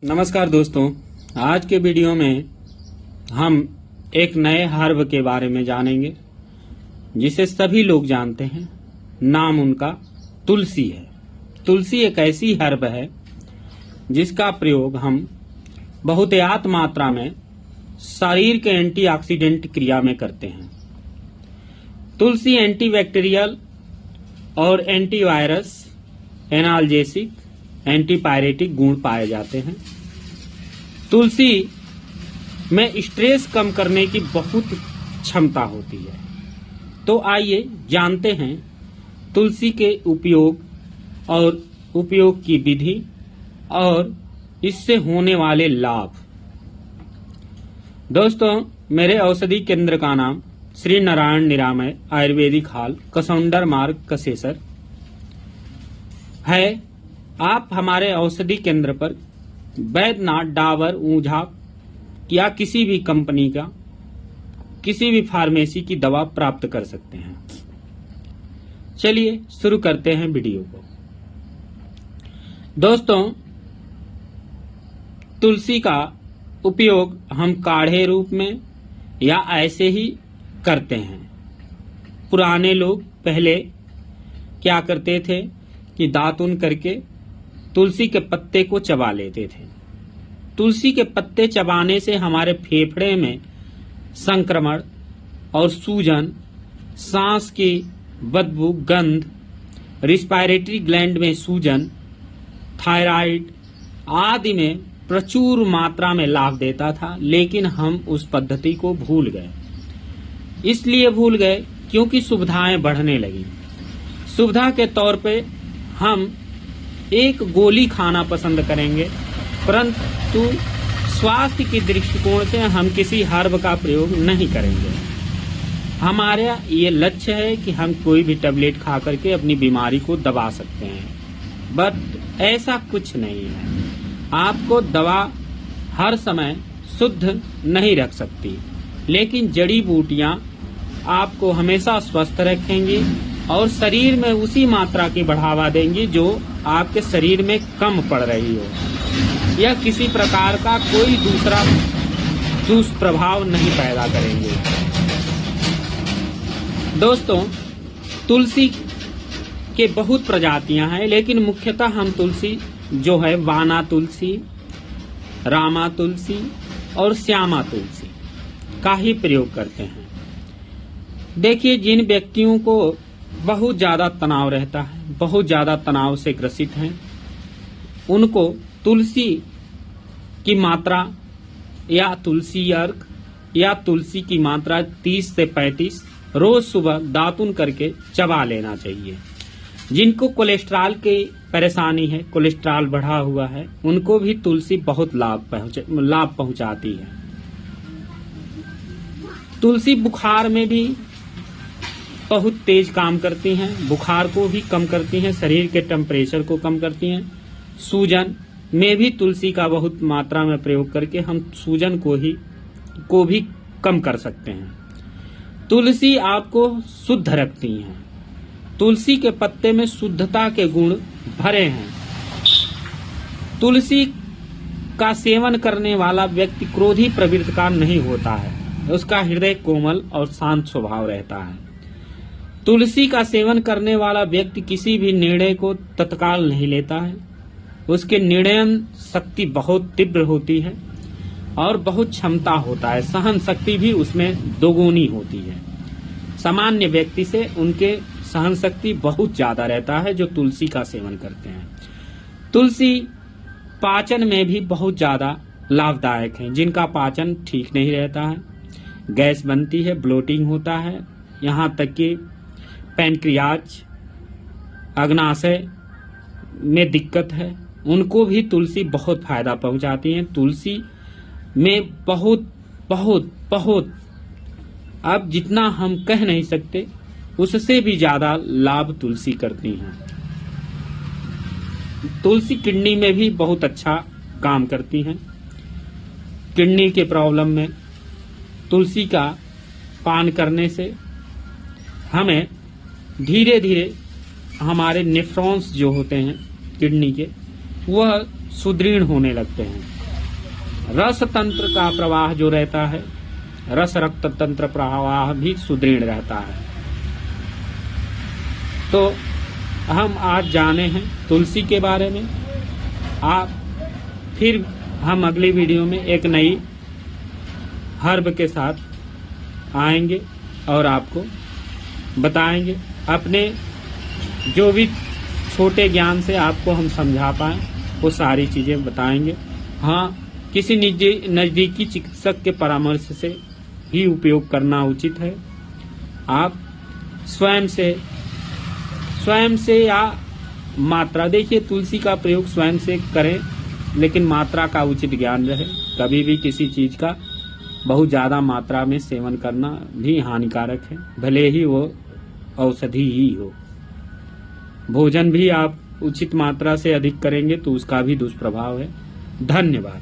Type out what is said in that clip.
नमस्कार दोस्तों, आज के वीडियो में हम एक नए हर्ब के बारे में जानेंगे जिसे सभी लोग जानते हैं। नाम उनका तुलसी है। तुलसी एक ऐसी हर्ब है जिसका प्रयोग हम बहुतायत मात्रा में शरीर के एंटीऑक्सीडेंट क्रिया में करते हैं। तुलसी एंटीबैक्टीरियल और एंटीवायरस, एनाल्जेसिक, एंटीपायरेटिक गुण पाए जाते हैं। तुलसी में स्ट्रेस कम करने की बहुत क्षमता होती है। तो आइए जानते हैं तुलसी के उपयोग और उपयोग की विधि और इससे होने वाले लाभ। दोस्तों, मेरे औषधि केंद्र का नाम श्री नारायण निरामय आयुर्वेदिक हॉल, कसौंडर मार्ग, कसेसर है। आप हमारे औषधि केंद्र पर वैद्यनाथ, डाबर, ऊंझा या किसी भी कंपनी का किसी भी फार्मेसी की दवा प्राप्त कर सकते हैं। चलिए शुरू करते हैं वीडियो को। दोस्तों, तुलसी का उपयोग हम काढ़े रूप में या ऐसे ही करते हैं। पुराने लोग पहले क्या करते थे कि दातुन करके तुलसी के पत्ते को चबा लेते थे। तुलसी के पत्ते चबाने से हमारे फेफड़े में संक्रमण और सूजन, सांस की बदबू, गंध, रिस्पायरेटरी ग्लैंड में सूजन, थायराइड आदि में प्रचुर मात्रा में लाभ देता था। लेकिन हम उस पद्धति को भूल गए। इसलिए भूल गए क्योंकि सुविधाएं बढ़ने लगी। सुविधा के तौर पे हम एक गोली खाना पसंद करेंगे, परंतु स्वास्थ्य की दृष्टिकोण से हम किसी हर्ब का प्रयोग नहीं करेंगे। हमारा ये लक्ष्य है कि हम कोई भी टेबलेट खा करके अपनी बीमारी को दबा सकते हैं, बट ऐसा कुछ नहीं है। आपको दवा हर समय शुद्ध नहीं रख सकती, लेकिन जड़ी बूटियां आपको हमेशा स्वस्थ रखेंगी और शरीर में उसी मात्रा की बढ़ावा देंगी जो आपके शरीर में कम पड़ रही हो। यह किसी प्रकार का कोई दूसरा दुष्प्रभाव नहीं पैदा करेंगे। दोस्तों, तुलसी के बहुत प्रजातियां हैं, लेकिन मुख्यतः हम तुलसी जो है वाना तुलसी, रामा तुलसी और श्यामा तुलसी का ही प्रयोग करते हैं। देखिए, जिन व्यक्तियों को बहुत ज्यादा तनाव रहता है, बहुत ज्यादा तनाव से ग्रसित हैं, उनको तुलसी की मात्रा या तुलसी अर्क या तुलसी की मात्रा 30 से 35 रोज सुबह दातुन करके चबा लेना चाहिए। जिनको कोलेस्ट्रॉल की परेशानी है, कोलेस्ट्रॉल बढ़ा हुआ है, उनको भी तुलसी बहुत लाभ पहुंचाती है। तुलसी बुखार में भी बहुत तेज काम करती हैं, बुखार को भी कम करती हैं, शरीर के टेम्परेचर को कम करती हैं। सूजन में भी तुलसी का बहुत मात्रा में प्रयोग करके हम सूजन को भी कम कर सकते हैं। तुलसी आपको शुद्ध रखती हैं। तुलसी के पत्ते में शुद्धता के गुण भरे हैं। तुलसी का सेवन करने वाला व्यक्ति क्रोधी प्रवृत्ति का नहीं होता है। उसका हृदय कोमल और शांत स्वभाव रहता है। तुलसी का सेवन करने वाला व्यक्ति किसी भी निर्णय को तत्काल नहीं लेता है। उसके निर्णय शक्ति बहुत तीव्र होती है और बहुत क्षमता होता है। सहन शक्ति भी उसमें दोगुनी होती है। सामान्य व्यक्ति से उनके सहन शक्ति बहुत ज्यादा रहता है जो तुलसी का सेवन करते हैं। तुलसी पाचन में भी बहुत ज्यादा लाभदायक है। जिनका पाचन ठीक नहीं रहता है, गैस बनती है, ब्लोटिंग होता है, यहाँ तक कि पैनक्रियाज, अग्नाशय में दिक्कत है, उनको भी तुलसी बहुत फायदा पहुंचाती है। तुलसी में बहुत बहुत बहुत, अब जितना हम कह नहीं सकते उससे भी ज्यादा लाभ तुलसी करती हैं। तुलसी किडनी में भी बहुत अच्छा काम करती हैं। किडनी के प्रॉब्लम में तुलसी का पान करने से हमें धीरे धीरे हमारे नेफ्रॉन्स जो होते हैं किडनी के, वह सुदृढ़ होने लगते हैं। रस तंत्र का प्रवाह जो रहता है, रस रक्त तंत्र प्रवाह भी सुदृढ़ रहता है। तो हम आज जाने हैं तुलसी के बारे में। आप फिर हम अगली वीडियो में एक नई हर्ब के साथ आएंगे और आपको बताएंगे। अपने जो भी छोटे ज्ञान से आपको हम समझा पाएं वो सारी चीजें बताएंगे। हाँ, किसी नजदीकी चिकित्सक के परामर्श से ही उपयोग करना उचित है। आप स्वयं से या मात्रा, देखिए तुलसी का प्रयोग स्वयं से करें, लेकिन मात्रा का उचित ज्ञान रहे। कभी भी किसी चीज का बहुत ज्यादा मात्रा में सेवन करना भी हानिकारक है, भले ही वो औषधि ही हो। भोजन भी आप उचित मात्रा से अधिक करेंगे तो उसका भी दुष्प्रभाव है। धन्यवाद।